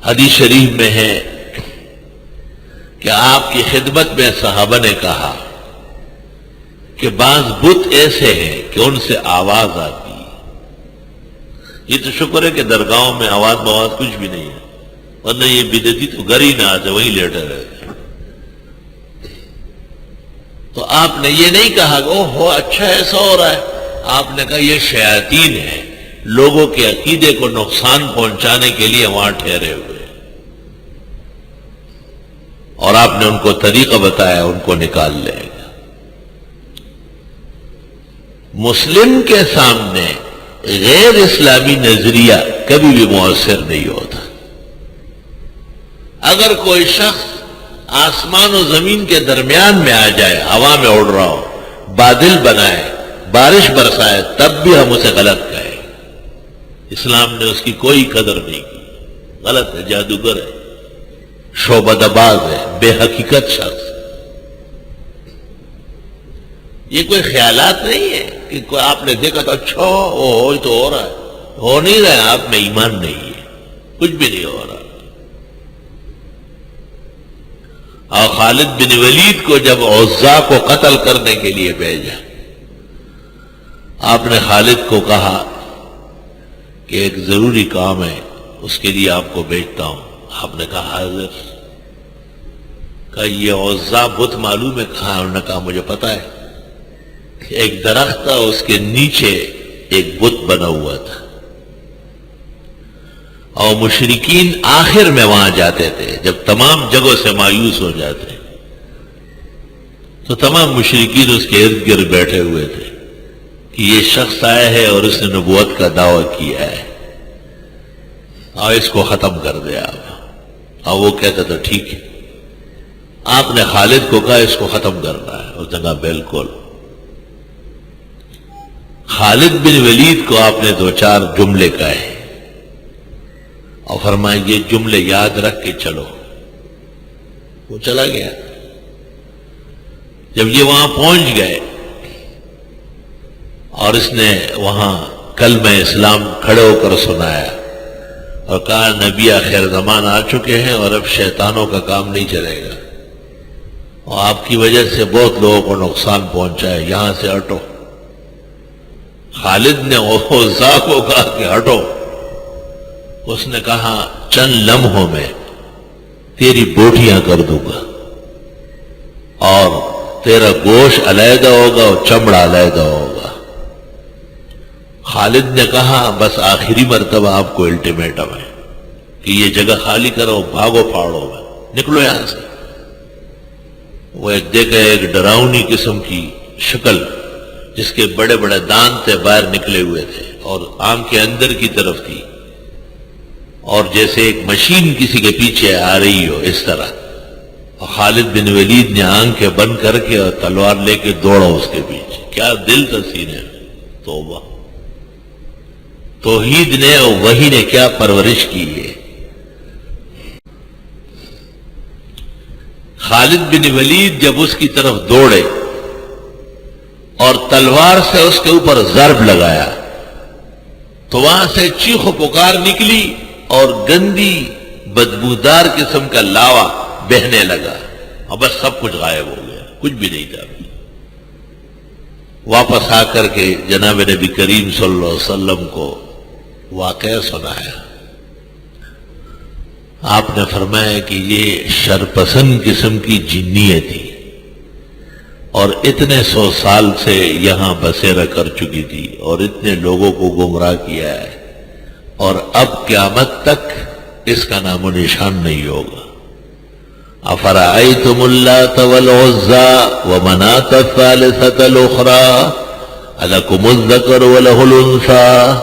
حدیث شریف میں ہے کہ آپ کی خدمت میں صحابہ نے کہا کہ بعض بت ایسے ہیں کہ ان سے آواز آتی ہے. یہ تو شکر ہے کہ درگاہوں میں آواز بواز کچھ بھی نہیں ہے، ورنہ یہ بدعتی تو گھر ہی نہ آتے، وہیں لیٹے رہتے. تو آپ نے یہ نہیں کہا کہ اوہ اچھا ایسا ہو رہا ہے، آپ نے کہا یہ شیاطین ہیں، لوگوں کے عقیدے کو نقصان پہنچانے کے لیے وہاں ٹھہرے ہوئے، اور آپ نے ان کو طریقہ بتایا، ان کو نکال لے گا. مسلم کے سامنے غیر اسلامی نظریہ کبھی بھی مؤثر نہیں ہوتا. اگر کوئی شخص آسمان و زمین کے درمیان میں آ جائے، ہوا میں اڑ رہا ہو، بادل بنائے، بارش برسائے، تب بھی ہم اسے غلط کہیں. اسلام نے اس کی کوئی قدر نہیں کی. غلط ہے، جادوگر ہے، شعبدہ باز ہے، بے حقیقت شخص. یہ کوئی خیالات نہیں ہے کہ کوئی آپ نے دیکھا تو اچھا ہو تو ہو رہا ہے، ہو نہیں رہا ہے، آپ میں ایمان نہیں ہے، کچھ بھی نہیں ہو رہا. اور خالد بن ولید کو جب عزا کو قتل کرنے کے لیے بھیجا، آپ نے خالد کو کہا کہ ایک ضروری کام ہے، اس کے لیے آپ کو بھیجتا ہوں. آپ نے کہا حاضر. کہا یہ عزا بت معلوم ہے کہاں؟ انہوں نے کہا مجھے پتا ہے، ایک درخت تھا، اس کے نیچے ایک بت بنا ہوا تھا، اور مشرکین آخر میں وہاں جاتے تھے جب تمام جگہوں سے مایوس ہو جاتے، تو تمام مشرکین اس کے ارد گرد بیٹھے ہوئے تھے کہ یہ شخص آیا ہے اور اس نے نبوت کا دعویٰ کیا ہے، اور اس کو ختم کر دیا آپ. اور وہ کہتا تھا ٹھیک ہے. آپ نے خالد کو کہا اس کو ختم کرنا ہے، اس نے کہا بالکل. خالد بن ولید کو آپ نے 2-4 جملے کہے اور فرمایا یہ جملے یاد رکھ کے چلو. وہ چلا گیا. جب یہ وہاں پہنچ گئے اور اس نے وہاں کلمہ اسلام کھڑے ہو کر سنایا اور کہا نبی آخر زمان آ چکے ہیں اور اب شیطانوں کا کام نہیں چلے گا، اور آپ کی وجہ سے بہت لوگوں کو نقصان پہنچا ہے، یہاں سے ہٹو. خالد نے عزا کو کہا کہ ہٹو. اس نے کہا چند لمحوں میں تیری بوٹیاں کر دوں گا، اور تیرا گوشت علیحدہ ہوگا اور چمڑا علیحدہ ہوگا. خالد نے کہا بس آخری مرتبہ آپ کو الٹیمیٹم ہے کہ یہ جگہ خالی کرو، بھاگو پھاڑو میں، نکلو یہاں سے. وہ ایک دیکھا ایک ڈراؤنی قسم کی شکل جس کے بڑے بڑے دانت سے باہر نکلے ہوئے تھے اور آنکھ کے اندر کی طرف تھی، اور جیسے ایک مشین کسی کے پیچھے آ رہی ہو اس طرح. اور خالد بن ولید نے آنکھیں بند کر کے اور تلوار لے کے دوڑا اس کے پیچھے. کیا دل تھا سینے میں. توبہ. توحید نے اور وحی نے کیا پرورش کی ہے. خالد بن ولید جب اس کی طرف دوڑے اور تلوار سے اس کے اوپر ضرب لگایا تو وہاں سے چیخ و پکار نکلی اور گندی بدبودار قسم کا لاوا بہنے لگا، اور بس سب کچھ غائب ہو گیا، کچھ بھی نہیں تھا. واپس آ کر کے جناب نبی کریم صلی اللہ علیہ وسلم کو واقعہ سنایا. آپ نے فرمایا کہ یہ شرپسند قسم کی جنیت تھی اور اتنے 100 سال سے یہاں بسیرا کر چکی تھی اور اتنے لوگوں کو گمراہ کیا ہے، اور اب قیامت تک اس کا نام و نشان نہیں ہوگا. افرأیتم اللات والعزى ومناة الثالثة الأخرى ألكم الذكر وله الأنثى